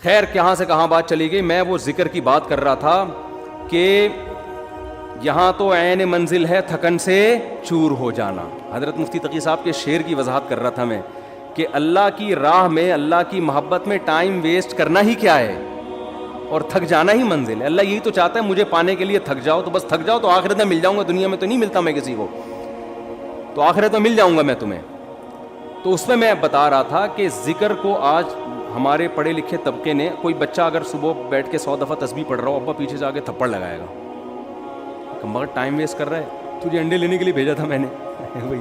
خیر کہاں سے کہاں بات چلی گئی. میں وہ ذکر کی بات کر رہا تھا کہ یہاں تو عین منزل ہے تھکن سے چور ہو جانا. حضرت مفتی تقی صاحب کے شعر کی وضاحت کر رہا تھا میں کہ اللہ کی راہ میں, اللہ کی محبت میں ٹائم ویسٹ کرنا ہی کیا ہے, اور تھک جانا ہی منزل ہے. اللہ یہی تو چاہتا ہے مجھے پانے کے لیے تھک جاؤ, تو بس تھک جاؤ تو آخرت میں مل جاؤں گا, دنیا میں تو نہیں ملتا میں کسی کو, تو آخرت میں مل جاؤں گا میں تمہیں. تو اس میں بتا رہا تھا کہ ذکر کو آج ہمارے پڑھے لکھے طبقے نے, کوئی بچہ اگر صبح بیٹھ کے 100 دفعہ تسبیح پڑھ رہا ہو, ابا پیچھے سے آ کے تھپڑ لگائے گا, مگر ٹائم ویسٹ کر رہا ہے, تجھے انڈے لینے کے لیے بھیجا تھا میں نے بھائی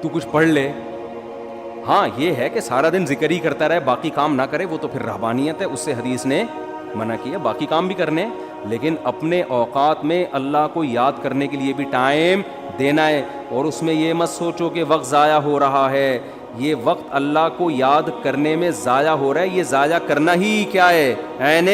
تو کچھ پڑھ لے. ہاں یہ ہے کہ سارا دن ذکر ہی کرتا رہے, باقی کام نہ کرے, وہ تو پھر رہبانیت ہے, اس سے حدیث نے منع کیا. باقی کام بھی کرنے, لیکن اپنے اوقات میں اللہ کو یاد کرنے کے لیے بھی ٹائم دینا ہے. اور اس میں یہ مت سوچو کہ وقت ضائع ہو رہا ہے, یہ وقت اللہ کو یاد کرنے میں ضائع ہو رہا ہے. یہ ضائع کرنا ہی کیا ہے, عین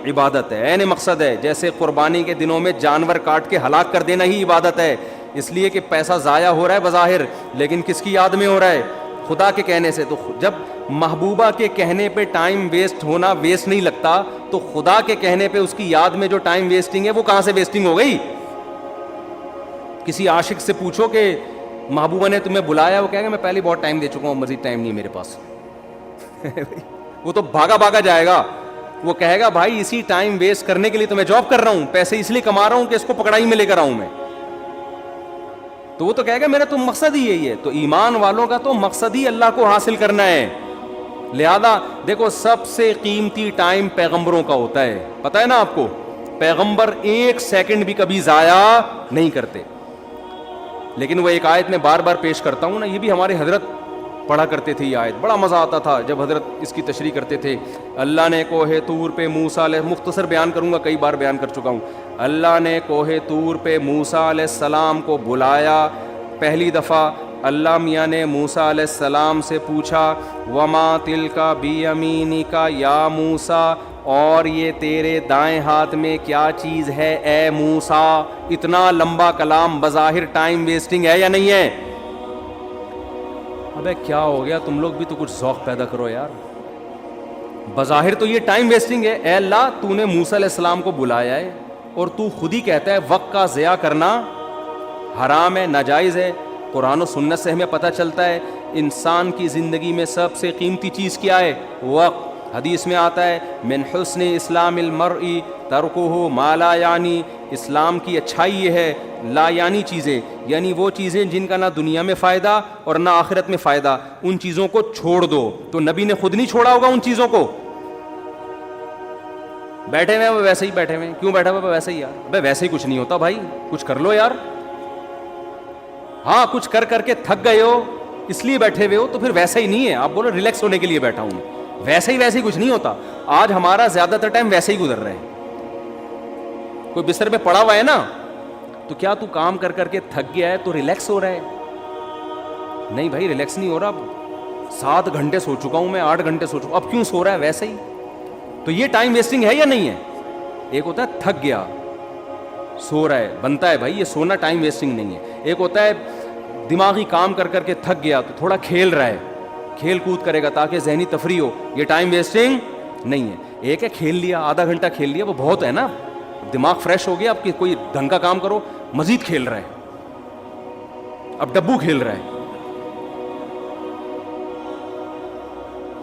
عبادت ہے, عین مقصد ہے. جیسے قربانی کے دنوں میں جانور کاٹ کے ہلاک کر دینا ہی عبادت ہے, اس لیے کہ پیسہ ضائع ہو رہا ہے بظاہر, لیکن کس کی یاد میں ہو رہا ہے, خدا کے کہنے سے. تو جب محبوبہ کے کہنے پہ ٹائم ویسٹ ہونا ویسٹ نہیں لگتا, تو خدا کے کہنے پہ اس کی یاد میں جو ٹائم ویسٹنگ ہے وہ کہاں سے ویسٹنگ ہو گئی. کسی عاشق سے پوچھو کہ محبوبہ نے تمہیں بلایا, وہ کہے گا میں پہلے بہت ٹائم دے چکا ہوں, مزید ٹائم نہیں ہے میرے پاس. وہ تو بھاگا بھاگا جائے گا, وہ کہے گا بھائی اسی ٹائم ویسٹ کرنے کے لیے تو میں جاب کر رہا ہوں, پیسے اس لیے کما رہا ہوں کہ اس کو پکڑائی میں لے کر آؤں میں. تو وہ تو کہے گا میرا تو مقصد ہی یہی ہے. تو ایمان والوں کا تو مقصد ہی اللہ کو حاصل کرنا ہے. لہذا دیکھو سب سے قیمتی ٹائم پیغمبروں کا ہوتا ہے, پتہ ہے نا آپ کو, پیغمبر ایک سیکنڈ بھی کبھی ضائع نہیں کرتے. لیکن وہ ایک آیت میں بار بار پیش کرتا ہوں نا, یہ بھی ہمارے حضرت پڑھا کرتے تھے, یہ آیت بڑا مزہ آتا تھا جب حضرت اس کی تشریح کرتے تھے. اللہ نے کوہ طور پہ موسیٰ علیہ, مختصر بیان کروں گا, کئی بار بیان کر چکا ہوں. اللہ نے کوہ طور پہ موسیٰ علیہ السلام کو بلایا پہلی دفعہ. اللہ میاں نے موسیٰ علیہ السلام سے پوچھا وما تلک بیمینک یا موسیٰ, اور یہ تیرے دائیں ہاتھ میں کیا چیز ہے اے موسیٰ. اتنا لمبا کلام بظاہر ٹائم ویسٹنگ ہے یا نہیں ہے؟ ابے کیا ہو گیا, تم لوگ بھی تو کچھ ذوق پیدا کرو یار. بظاہر تو یہ ٹائم ویسٹنگ ہے. اے اللہ تو نے موسیٰ علیہ السلام کو بلایا ہے اور تو خود ہی کہتا ہے وقت کا ضیاع کرنا حرام ہے, ناجائز ہے. قرآن و سنت سے ہمیں پتہ چلتا ہے انسان کی زندگی میں سب سے قیمتی چیز کیا ہے, وقت. حدیث میں آتا ہے من حسن اسلام المرء ترکہ ما لا یعنی, اسلام کی اچھائی یہ ہے لا یعنی چیزیں, یعنی وہ چیزیں جن کا نہ دنیا میں فائدہ اور نہ آخرت میں فائدہ, ان چیزوں کو چھوڑ دو. تو نبی نے خود نہیں چھوڑا ہوگا ان چیزوں کو, بیٹھے ہوئے ویسے ہی بیٹھے ہوئے, کیوں بیٹھا ہوا ویسے ہی یار, بھائی ویسے ہی کچھ نہیں ہوتا بھائی, کچھ کر لو یار. ہاں کچھ کر کر کے تھک گئے ہو اس لیے بیٹھے ہوئے ہو, تو پھر ویسا ہی نہیں ہے. آپ بولو ریلیکس ہونے کے لیے بیٹھا ہوں میں, ویسے ہی کچھ نہیں ہوتا. آج ہمارا زیادہ تر ٹائم ویسے ہی گزر رہا ہے. کوئی بستر پہ پڑا ہوا ہے نا, تو کیا تو کام کر کر کے تھک گیا ہے تو ریلیکس ہو رہا ہے؟ نہیں بھائی ریلیکس نہیں ہو رہا. 7 گھنٹے سو چکا ہوں میں, 8 گھنٹے سو چکا, اب کیوں سو رہا ہے ویسے ہی. تو یہ ٹائم ویسٹنگ ہے یا نہیں ہے؟ ایک ہوتا ہے تھک گیا سو رہا ہے, بنتا ہے بھائی یہ سونا ٹائم ویسٹنگ نہیں ہے. ایک ہوتا ہے دماغی کام کر کر کے تھک گیا تو تھوڑا کھیل رہا ہے, کھیل کود کرے گا تاکہ ذہنی تفریح ہو, یہ ٹائم ویسٹنگ نہیں ہے. ایک ہے کھیل لیا, آدھا گھنٹہ کھیل لیا, وہ بہت ہے نا, دماغ فریش ہو گیا, اب کوئی ڈھنگ کا کام کرو, مزید کھیل رہا ہے, اب ڈبو کھیل رہا ہے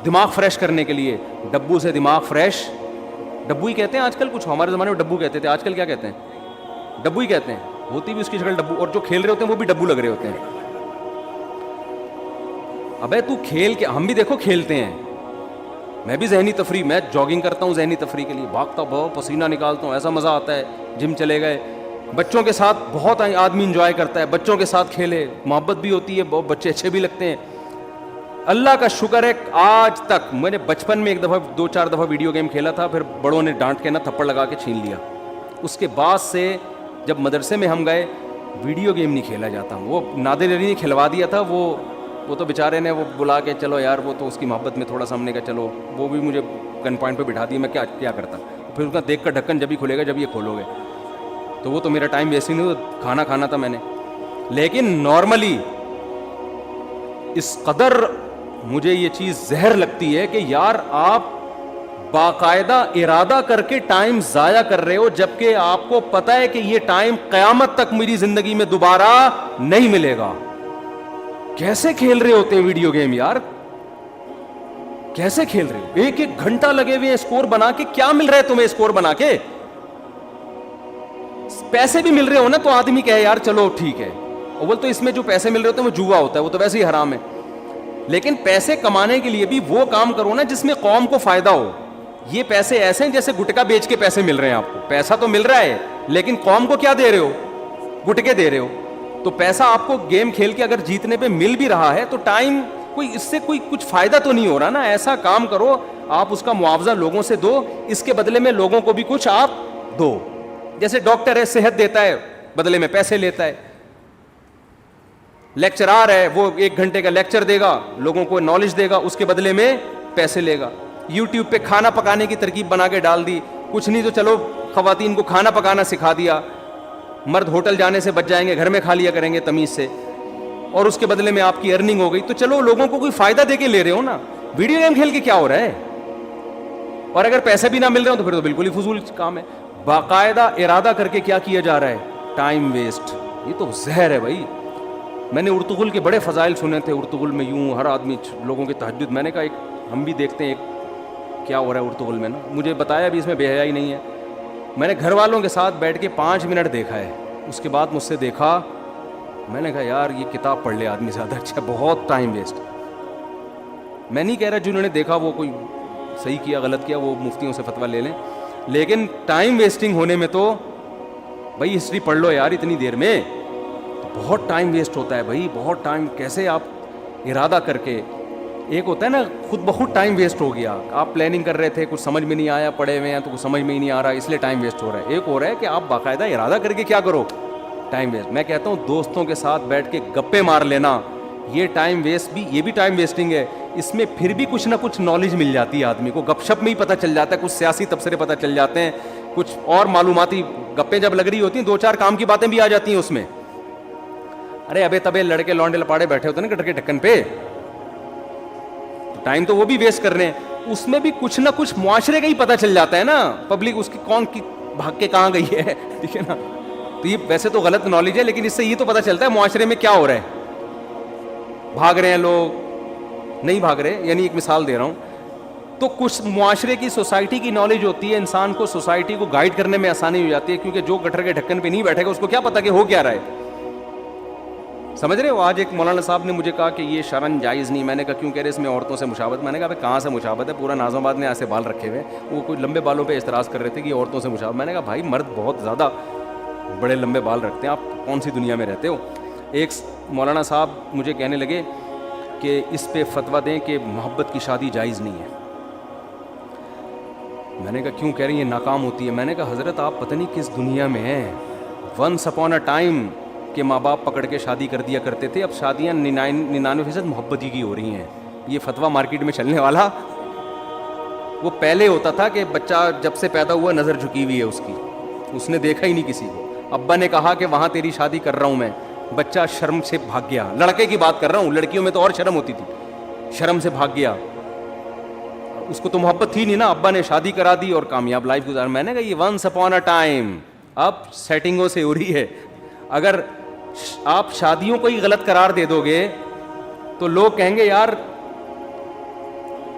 دماغ فریش کرنے کے لیے. ڈبو سے دماغ فریش, ڈبو ہی کہتے ہیں آج کل, کچھ ہمارے زمانے میں ڈبو کہتے تھے, آج کل کیا کہتے ہیں, ڈبو ہی کہتے ہیں. ہوتی بھی اس کی شکل ڈبو, اور جو کھیل رہے ہوتے ہیں وہ بھی ڈبو لگ رہے ہوتے ہیں. ابے تو کھیل کے, ہم بھی دیکھو کھیلتے ہیں, میں بھی ذہنی تفریح, میں جاگنگ کرتا ہوں ذہنی تفریح کے لیے, بھاگتا بہت, پسینہ نکالتا ہوں, ایسا مزہ آتا ہے. جم چلے گئے, بچوں کے ساتھ بہت آدمی انجوائے کرتا ہے, بچوں کے ساتھ کھیلے, محبت بھی ہوتی ہے, بہت بچے اچھے بھی لگتے ہیں. اللہ کا شکر ہے آج تک, میں نے بچپن میں 2-4 دفعہ ویڈیو گیم کھیلا تھا, پھر بڑوں نے ڈانٹ کے نا تھپڑ لگا کے چھین لیا. اس کے بعد سے جب مدرسے میں ہم گئے, ویڈیو گیم نہیں کھیلا جاتا. وہ نادر علی نے کھلوا دیا تھا, وہ تو بیچارے نے وہ بلا کے چلو یار, وہ تو اس کی محبت میں تھوڑا سا ہم نے کہا چلو, وہ بھی مجھے گن پوائنٹ پہ بٹھا دیا, میں کیا کرتا. پھر اس کا دیکھ کر ڈھکن جب ہی کھلے گا جب یہ کھولو گے, تو وہ تو میرا ٹائم ویسٹ نہیں, کھانا کھانا تھا میں نے. لیکن نارملی اس قدر مجھے یہ چیز زہر لگتی ہے کہ یار آپ باقاعدہ ارادہ کر کے ٹائم ضائع کر رہے ہو, جبکہ آپ کو پتا ہے کہ یہ ٹائم قیامت تک میری زندگی میں دوبارہ نہیں ملے گا. کیسے کھیل رہے ہوتے ہیں ویڈیو گیم یار, کیسے کھیل رہے ہو؟ ایک ایک گھنٹہ لگے ہوئے اسکور بنا کے. کیا مل رہا ہے تمہیں اسکور بنا کے؟ پیسے بھی مل رہے ہو نا تو آدمی کہے یار چلو ٹھیک ہے. اول تو اس میں جو پیسے مل رہے ہوتے ہیں وہ جوا ہوتا ہے, وہ تو ویسے ہی حرام ہے. لیکن پیسے کمانے کے لیے بھی وہ کام کرو نا جس میں قوم کو فائدہ ہو. یہ پیسے ایسے ہیں جیسے گٹکا بیچ کے پیسے مل رہے ہیں آپ کو. پیسہ تو مل رہا ہے لیکن قوم کو کیا دے رہے ہو؟ گٹکے دے رہے ہو. تو پیسہ آپ کو گیم کھیل کے اگر جیتنے پہ مل بھی رہا ہے تو ٹائم کوئی اس سے کوئی کچھ فائدہ تو نہیں ہو رہا نا. ایسا کام کرو آپ اس کا معاوضہ لوگوں سے دو, اس کے بدلے میں لوگوں کو بھی کچھ آپ دو. جیسے ڈاکٹر ہے صحت دیتا ہے, بدلے میں پیسے لیتا ہے. لیکچرار ہے وہ 1 گھنٹے کا لیکچر دے گا, لوگوں کو نالج دے گا, اس کے بدلے میں پیسے لے گا. یوٹیوب پہ کھانا پکانے کی ترکیب بنا کے ڈال دی, کچھ نہیں تو چلو خواتین کو کھانا پکانا سکھا دیا, مرد ہوٹل جانے سے بچ جائیں گے, گھر میں کھا لیا کریں گے تمیز سے, اور اس کے بدلے میں آپ کی ارننگ ہو گئی. تو چلو لوگوں کو کوئی فائدہ دے کے لے رہے ہو نا. ویڈیو گیم کھیل کے کیا ہو رہا ہے؟ اور اگر پیسے بھی نہ مل رہے ہو تو پھر تو بالکل ہی فضول کام ہے. باقاعدہ ارادہ کر کے کیا کیا جا رہا ہے؟ Time waste. یہ تو زہر ہے بھائی. میں نے ارطغرل کے بڑے فضائل سنے تھے. ارطغرل میں یوں ہر آدمی لوگوں کے تہجد, میں نے کہا ایک ہم بھی دیکھتے ہیں ایک کیا ہو رہا ہے ارطغرل میں نا. مجھے بتایا بھی اس میں بے حیائی نہیں ہے. میں نے گھر والوں کے ساتھ بیٹھ کے 5 منٹ دیکھا ہے. اس کے بعد مجھ سے دیکھا, میں نے کہا یار یہ کتاب پڑھ لے آدمی زیادہ اچھا. بہت ٹائم ویسٹ. میں نہیں کہہ رہا جنہوں نے دیکھا وہ کوئی صحیح کیا غلط کیا, وہ مفتیوں سے فتویٰ لے لیں, لیکن ٹائم ویسٹنگ ہونے میں تو بھائی ہسٹری پڑھ لو یار اتنی دیر میں. بہت ٹائم ویسٹ ہوتا ہے بھائی, بہت ٹائم. کیسے آپ ارادہ کر کے, ایک ہوتا ہے نا خود بخود ٹائم ویسٹ ہو گیا, آپ پلاننگ کر رہے تھے کچھ سمجھ میں نہیں آیا, پڑھے ہوئے ہیں تو کچھ سمجھ میں ہی نہیں آ رہا اس لیے ٹائم ویسٹ ہو رہا ہے. ایک ہو رہا ہے کہ آپ باقاعدہ ارادہ کر کے کیا کرو, ٹائم ویسٹ. میں کہتا ہوں دوستوں کے ساتھ بیٹھ کے گپے مار لینا, یہ ٹائم ویسٹ بھی, یہ بھی ٹائم ویسٹنگ ہے. اس میں پھر بھی کچھ نہ کچھ نالج مل جاتی ہے آدمی کو. گپ شپ میں ہی پتہ چل جاتا ہے, کچھ سیاسی تبصرے پتہ چل جاتے ہیں, کچھ اور معلوماتی گپیں جب لگ رہی ہوتی ہیں 2-4 کام کی باتیں بھی آ جاتی ہیں اس میں. ارے ابے تبے لڑکے لونڈے لپاڑے بیٹھے ہوتے ہیں نا گٹر کے ڈھکن پہ, ٹائم تو وہ بھی ویسٹ کر رہے ہیں. اس میں بھی کچھ نہ کچھ معاشرے کا ہی پتہ چل جاتا ہے نا, پبلک اس کی کون کی بھاگ کے کہاں گئی ہے, ٹھیک ہے نا. تو یہ ویسے تو غلط نالج ہے لیکن اس سے یہ تو پتہ چلتا ہے معاشرے میں کیا ہو رہا ہے. بھاگ رہے ہیں لوگ, نہیں بھاگ رہے, یعنی ایک مثال دے رہا ہوں. تو کچھ معاشرے کی سوسائٹی کی نالج ہوتی ہے, انسان کو سوسائٹی کو گائیڈ کرنے میں آسانی ہو جاتی ہے, کیونکہ جو گٹر کے ڈھکن پہ نہیں بیٹھے گا اس کو کیا پتا کہ ہو کیا رہا ہے. سمجھ رہے ہو. آج ایک مولانا صاحب نے مجھے کہا کہ یہ شرن جائز نہیں. میں نے کہا کیوں کہہ رہے اس میں عورتوں سے مشابہت. میں نے کہا کہاں سے مشابہت ہے, پورا ناظم آباد میں ایسے بال رکھے ہوئے, وہ کوئی لمبے بالوں پہ اعتراض کر رہے تھے کہ عورتوں سے مشابہت. میں نے کہا بھائی مرد بہت زیادہ بڑے لمبے بال رکھتے ہیں, آپ کون سی دنیا میں رہتے ہو. ایک مولانا صاحب مجھے کہنے لگے کہ اس پہ فتویٰ دیں کہ محبت کی شادی جائز نہیں ہے. میں نے کہا کیوں کہہ رہی ہیں ناکام ہوتی ہے. میں نے کہا حضرت آپ پتہ نہیں کس دنیا میں ہیں. ونس اپون اے ٹائم کہ ماں باپ پکڑ کے شادی کر دیا کرتے تھے, اب شادیاں 99% محبت ہی کی ہو رہی ہیں. یہ فتویٰ مارکیٹ میں چلنے والا, وہ پہلے ہوتا تھا کہ بچہ جب سے پیدا ہوا نظر جھکی ہوئی ہے اس کی, اس نے دیکھا ہی نہیں کسی کو. ابا نے کہا کہ وہاں تیری شادی کر رہا ہوں میں, بچہ شرم سے بھاگ گیا. لڑکے کی بات کر رہا ہوں, لڑکیوں میں تو اور شرم ہوتی تھی, شرم سے بھاگ گیا. اس کو تو محبت تھی نہیں نا, ابا نے شادی کرا دی اور کامیاب لائف گزار. میں نے کہا یہ ونس اپون اے ٹائم, اب سیٹنگوں سے ہو رہی ہے. اگر آپ شادیوں کو ہی غلط قرار دے دو گے تو لوگ کہیں گے یار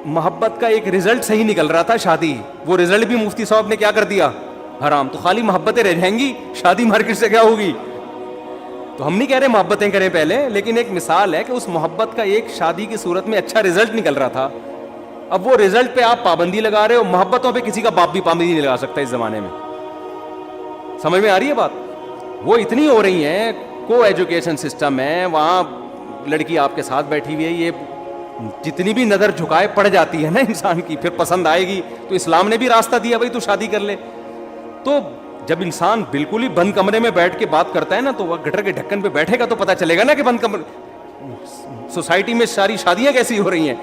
محبت کا ایک رزلٹ صحیح نکل رہا تھا شادی, وہ رزلٹ بھی مفتی صاحب نے کیا کر دیا, حرام. تو خالی محبتیں رہ جائیں گی, شادی مارکیٹ سے کیا ہوگی. تو ہم نہیں کہہ رہے محبتیں کریں پہلے, لیکن ایک مثال ہے کہ اس محبت کا ایک شادی کی صورت میں اچھا رزلٹ نکل رہا تھا, اب وہ رزلٹ پہ آپ پابندی لگا رہے ہو. محبتوں پہ کسی کا باپ بھی پابندی نہیں لگا سکتا اس زمانے میں. سمجھ میں آ رہی ہے بات. وہ اتنی ہو رہی ہیں, کو ایجوکیشن سسٹم ہے, وہاں لڑکی آپ کے ساتھ بیٹھی ہوئی ہے, یہ جتنی بھی نظر جھکائے پڑ جاتی ہے نا انسان کی, پھر پسند آئے گی. تو اسلام نے بھی راستہ دیا بھائی تو شادی کر لے. تو جب انسان بالکل ہی بند کمرے میں بیٹھ کے بات کرتا ہے نا, تو وہ گٹر کے ڈھکن پہ بیٹھے گا تو پتہ چلے گا نا کہ بند کمرے سوسائٹی میں ساری شادیاں کیسی ہو رہی ہیں.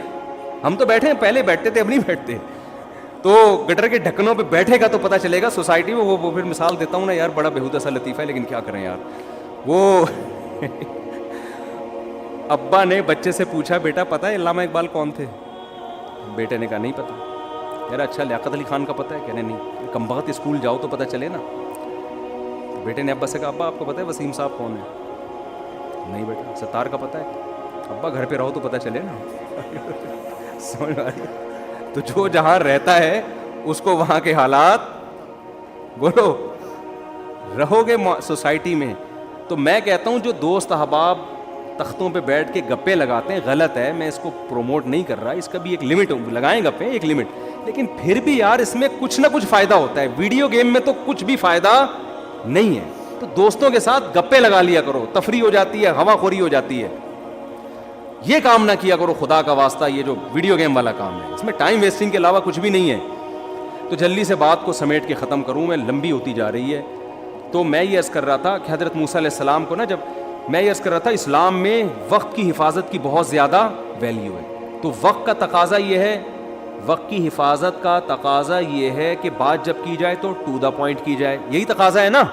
ہم تو بیٹھے ہیں, پہلے بیٹھتے تھے اب نہیں بیٹھتے. تو گٹر کے ڈھکنوں پہ بیٹھے گا تو پتہ چلے گا سوسائٹی میں. وہ پھر مثال دیتا ہوں نا یار, بڑا بےہودہ سا لطیفہ ہے لیکن کیا کریں یار. وہ ابا نے بچے سے پوچھا بیٹا پتہ ہے علامہ اقبال کون تھے؟ بیٹے نے کہا نہیں پتا. کہہ رہا اچھا لیاقت علی خان کا پتہ ہے؟ کہنے نہیں. کم بخت اسکول جاؤ تو پتہ چلے نا. بیٹے نے ابا سے کہا ابا آپ کو پتہ ہے وسیم صاحب کون ہے؟ نہیں بیٹا. ستار کا پتہ ہے؟ ابا گھر پہ رہو تو پتہ چلے نا. سمجھ آ رہی؟ تو جو جہاں رہتا ہے اس کو وہاں کے حالات بولو رہو گے سوسائٹی میں. تو میں کہتا ہوں جو دوست احباب تختوں پہ بیٹھ کے گپے لگاتے ہیں غلط ہے, میں اس کو پروموٹ نہیں کر رہا, اس کا بھی ایک لمٹ لگائیں گپے ایک لمٹ, لیکن پھر بھی یار اس میں کچھ نہ کچھ فائدہ ہوتا ہے. ویڈیو گیم میں تو کچھ بھی فائدہ نہیں ہے, تو دوستوں کے ساتھ گپے لگا لیا کرو, تفریح ہو جاتی ہے, ہوا خوری ہو جاتی ہے. یہ کام نہ کیا کرو خدا کا واسطہ, یہ جو ویڈیو گیم والا کام ہے اس میں ٹائم ویسٹنگ کے علاوہ کچھ بھی نہیں ہے. تو جلدی سے بات کو سمیٹ کے ختم کروں, میں لمبی ہوتی جا رہی ہے. تو میں یہ عرض کر رہا تھا کہ حضرت موسیٰ علیہ السلام کو نا, جب میں یہ عرض کر رہا تھا اسلام میں وقت کی حفاظت کی بہت زیادہ ویلیو ہے. تو وقت کا تقاضا یہ ہے, وقت کی حفاظت کا تقاضا یہ ہے کہ بات جب کی جائے تو ٹو دا پوائنٹ کی جائے, یہی تقاضا ہے نا.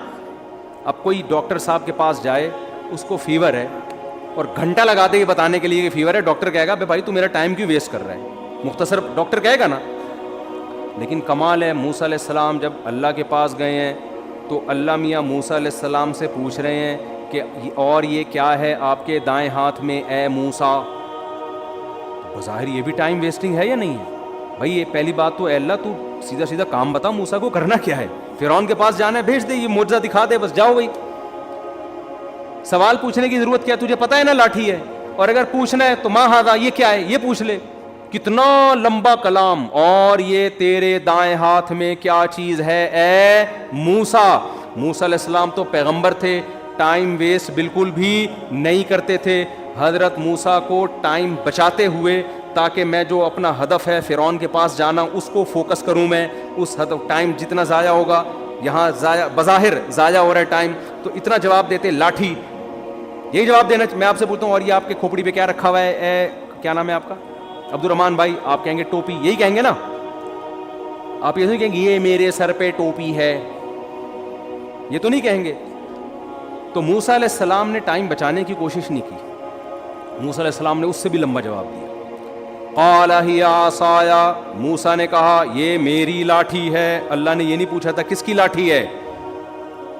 اب کوئی ڈاکٹر صاحب کے پاس جائے, اس کو فیور ہے اور گھنٹہ لگا دے یہ بتانے کے لیے کہ فیور ہے, ڈاکٹر کہے گا بھائی تو میرا ٹائم کیوں ویسٹ کر رہا ہے, مختصر ڈاکٹر کہے گا نا. لیکن کمال ہے موسیٰ علیہ السلام جب اللہ کے پاس گئے ہیں تو اللہ میاں موسیٰ علیہ السلام سے پوچھ رہے ہیں کہ اور یہ کیا ہے آپ کے دائیں ہاتھ میں اے موسیٰ. بظاہر یہ بھی ٹائم ویسٹنگ ہے یا نہیں ہے بھائی؟ یہ پہلی بات تو اے اللہ تو سیدھا سیدھا کام بتا, موسیٰ کو کرنا کیا ہے؟ فرعون کے پاس جانا ہے, بھیج دے, یہ معجزہ دکھا دے, بس جاؤ بھائی. سوال پوچھنے کی ضرورت کیا, تجھے پتہ ہے نا لاٹھی ہے, اور اگر پوچھنا ہے تو ماں ہاذا یہ کیا ہے یہ پوچھ لے. کتنا لمبا کلام, اور یہ تیرے دائیں ہاتھ میں کیا چیز ہے اے موسیٰ. موسیٰ علیہ السلام تو پیغمبر تھے, ٹائم ویسٹ بالکل بھی نہیں کرتے تھے. حضرت موسیٰ کو ٹائم بچاتے ہوئے تاکہ میں جو اپنا ہدف ہے فرعون کے پاس جانا اس کو فوکس کروں, میں اس ہدف ٹائم جتنا ضائع ہوگا, یہاں ضائع بظاہر ضائع ہو رہا ہے ٹائم, تو اتنا جواب دیتے لاٹھی. یہی جواب دینا میں آپ سے پوچھتا ہوں, اور یہ آپ کے کھوپڑی پہ کیا رکھا ہوا ہے اے کیا نام ہے آپ کا عبد الرحمان بھائی؟ آپ کہیں گے ٹوپی, یہی کہیں گے نا آپ, یہ نہیں کہیں گے یہ میرے سر پہ ٹوپی ہے, یہ تو نہیں کہیں گے. تو موسیٰ علیہ السلام نے ٹائم بچانے کی کوشش نہیں کی, موسیٰ علیہ السلام نے اس سے بھی لمبا جواب دیا. قال ہی عصای, موسیٰ نے کہا یہ میری لاٹھی ہے. اللہ نے یہ نہیں پوچھا تھا کس کی لاٹھی ہے,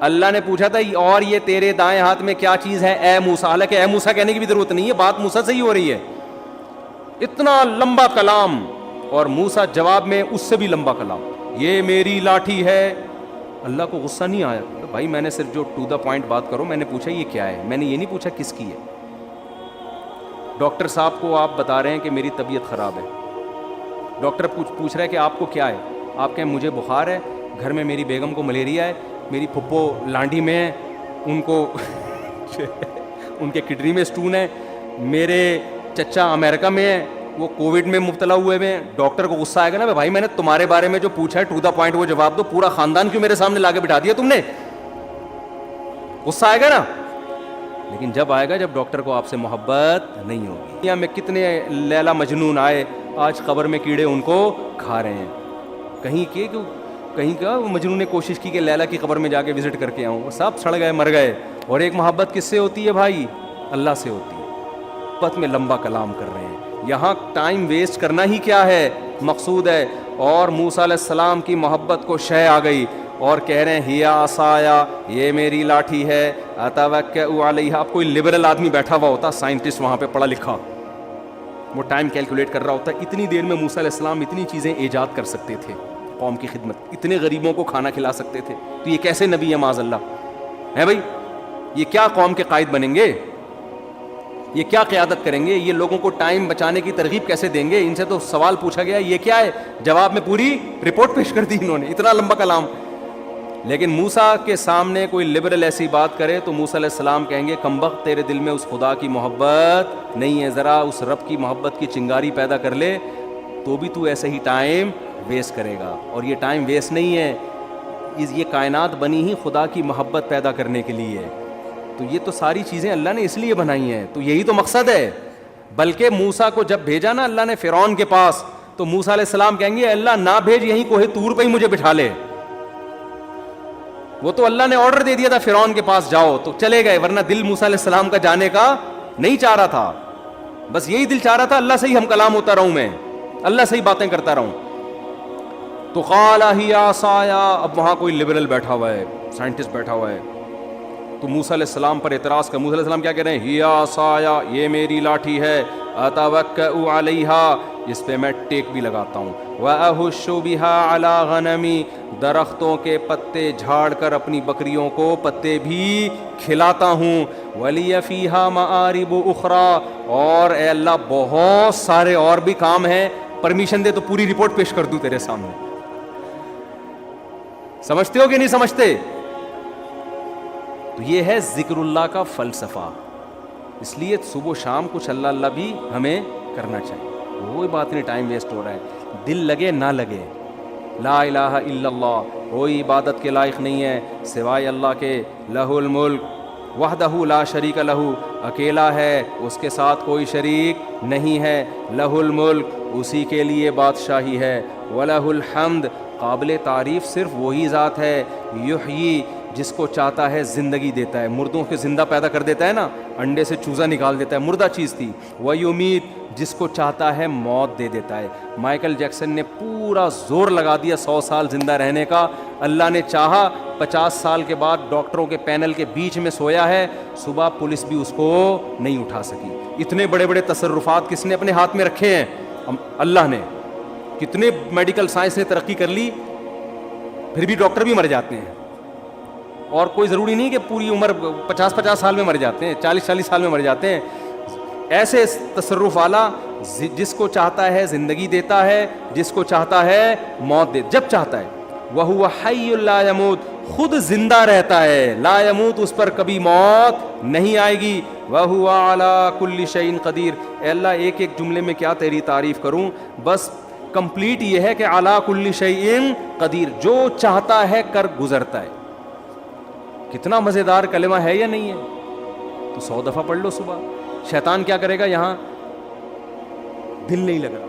اللہ نے پوچھا تھا اور یہ تیرے دائیں ہاتھ میں کیا چیز ہے اے موسیٰ. حالانکہ اے موسیٰ کہنے کی بھی ضرورت نہیں ہے, بات موسیٰ سے ہی ہو رہی ہے. اتنا لمبا کلام, اور موسیٰ جواب میں اس سے بھی لمبا کلام, یہ میری لاٹھی ہے. اللہ کو غصہ نہیں آیا, بھائی میں نے صرف جو ٹو دا پوائنٹ بات کرو, میں نے پوچھا یہ کیا ہے, میں نے یہ نہیں پوچھا کس کی ہے. ڈاکٹر صاحب کو آپ بتا رہے ہیں کہ میری طبیعت خراب ہے, ڈاکٹر پوچھ رہا ہے کہ آپ کو کیا ہے, آپ کہیں مجھے بخار ہے, گھر میں میری بیگم کو ملیریا ہے, میری پھپھو لانڈی میں ہے, ان کو ان کے کڈنی میں اسٹون ہے, میرے چچا امریکہ میں ہے, وہ کووڈ میں مبتلا ہوئے ہیں. ڈاکٹر کو غصہ آئے گا نا, بھائی میں نے تمہارے بارے میں جو پوچھا ہے ٹو دا پوائنٹ وہ جواب دو, پورا خاندان کیوں میرے سامنے لا کے بٹھا دیا تم نے, غصہ آئے گا نا. لیکن جب آئے گا جب ڈاکٹر کو آپ سے محبت نہیں ہوگی. دنیا میں کتنے لیلا مجنون آئے, آج قبر میں کیڑے ان کو کھا رہے ہیں. کہیں کا مجنون نے کوشش کی کہ لیلا کی قبر میں جا کے وزٹ کر کے آؤں, وہ سب سڑ گئے مر گئے. اور ایک محبت کس سے ہوتی ہے بھائی؟ اللہ سے ہوتی ہے. پت میں لمبا کلام کر رہے ہیں, یہاں ٹائم ویسٹ کرنا ہی کیا ہے مقصود ہے. اور موسیٰ علیہ السلام کی محبت کو شے آ گئی اور کہہ رہے ہیں ہیا عصایا, یہ میری لاٹھی ہے, اتوکئ علیہا. اب کوئی لبرل آدمی بیٹھا ہوا ہوتا, سائنٹسٹ وہاں پہ پڑھا لکھا, وہ ٹائم کیلکولیٹ کر رہا ہوتا, اتنی دیر میں موسیٰ علیہ السلام اتنی چیزیں ایجاد کر سکتے تھے قوم کی خدمت, اتنے غریبوں کو کھانا کھلا سکتے تھے. تو یہ کیسے نبی ہے معاذ اللہ ہے بھائی؟ یہ کیا قوم کے قائد بنیں گے, یہ کیا قیادت کریں گے, یہ لوگوں کو ٹائم بچانے کی ترغیب کیسے دیں گے؟ ان سے تو سوال پوچھا گیا یہ کیا ہے, جواب میں پوری رپورٹ پیش کر دی انہوں نے, اتنا لمبا کلام. لیکن موسیٰ کے سامنے کوئی لبرل ایسی بات کرے تو موسیٰ علیہ السلام کہیں گے کمبخت تیرے دل میں اس خدا کی محبت نہیں ہے, ذرا اس رب کی محبت کی چنگاری پیدا کر لے تو بھی تو ایسے ہی ٹائم ویسٹ کرے گا. اور یہ ٹائم ویسٹ نہیں ہے, یہ کائنات بنی ہی خدا کی محبت پیدا کرنے کے لیے ہے. تو یہ تو ساری چیزیں اللہ نے اس لیے بنائی ہیں, تو یہی تو مقصد ہے. بلکہ موسیٰ کو جب بھیجا نا اللہ نے فرعون کے پاس, تو موسیٰ علیہ السلام کہیں گے اللہ نہ بھیج, یہیں کوہ طور پہ ہی مجھے بٹھا لے. وہ تو اللہ نے آرڈر دے دیا تھا فرعون کے پاس جاؤ, تو چلے گئے, ورنہ دل موسیٰ علیہ السلام کا جانے کا نہیں چاہ رہا تھا. بس یہی دل چاہ رہا تھا اللہ سے ہی ہم کلام ہوتا رہوں, میں اللہ سے ہی باتیں کرتا رہوں. تو قال ہی عصایا، اب وہاں کوئی لبرل بیٹھا ہوا ہے، سائنٹسٹ بیٹھا ہوا ہے، تو موسیٰ علیہ السلام پر اعتراض کر، موسیٰ علیہ السلام کیا کہہ رہے ہیں؟ ہی عصایا، یہ میری لاٹھی ہے، اتوکئ علیہا، اس پہ میں ٹیک بھی لگاتا ہوں، واہش بہا علی غنمی، درختوں کے پتے جھاڑ کر اپنی بکریوں کو پتے بھی کھلاتا ہوں، ولی فیہا مآرب اخری، اور اے اللہ بہت سارے اور بھی کام ہیں، پرمیشن دے تو پوری رپورٹ پیش کر دوں تیرے سامنے. سمجھتے ہو کہ نہیں سمجھتے؟ تو یہ ہے ذکر اللہ کا فلسفہ. اس لیے صبح و شام کچھ اللہ اللہ بھی ہمیں کرنا چاہیے. کوئی بات نہیں ٹائم ویسٹ ہو رہا ہے، دل لگے نہ لگے، لا الہ الا اللہ، کوئی عبادت کے لائق نہیں ہے سوائے اللہ کے، لہ الملک وحدہ لا شریک لہ، اکیلا ہے، اس کے ساتھ کوئی شریک نہیں ہے، لہ الملک، اسی کے لیے بادشاہی ہے، ولہ الحمد، قابل تعریف صرف وہی ذات ہے، یحیی، جس کو چاہتا ہے زندگی دیتا ہے، مردوں کے زندہ پیدا کر دیتا ہے نا، انڈے سے چوزا نکال دیتا ہے، مردہ چیز تھی، ویمیت، جس کو چاہتا ہے موت دے دیتا ہے. مائیکل جیکسن نے پورا زور لگا دیا 100 سال زندہ رہنے کا، اللہ نے چاہا 50 سال کے بعد ڈاکٹروں کے پینل کے بیچ میں سویا ہے، صبح پولیس بھی اس کو نہیں اٹھا سکی. اتنے بڑے بڑے تصرفات کس نے اپنے ہاتھ میں رکھے ہیں؟ اللہ نے. کتنے میڈیکل سائنس نے ترقی کر لی، پھر بھی ڈاکٹر بھی مر جاتے ہیں. اور کوئی ضروری نہیں کہ پوری عمر 50 سال میں مر جاتے ہیں، 40 سال میں مر جاتے ہیں. ایسے تصرف والا جس کو چاہتا ہے زندگی دیتا ہے، جس کو چاہتا ہے موت دے، جب چاہتا ہے. وَهُوَ حَيٌّ لَا يَمُوتُ، خود زندہ رہتا ہے، لا يموت، اس پر کبھی موت نہیں آئے گی. وَهُوَ عَلَى كُلِّ شَيْءٍ قَدِيرٌ، اے اللہ ایک ایک جملے میں کیا تیری تعریف کروں، بس کمپلیٹ یہ ہے کہ عَلَى كُلِّ شَيْءٍ قَدِيرٌ، جو چاہتا ہے کر گزرتا ہے. کتنا مزیدار کلمہ ہے یا نہیں ہے؟ تو 100 دفعہ پڑھ لو صبح. شیطان کیا کرے گا؟ یہاں دل نہیں لگ رہا،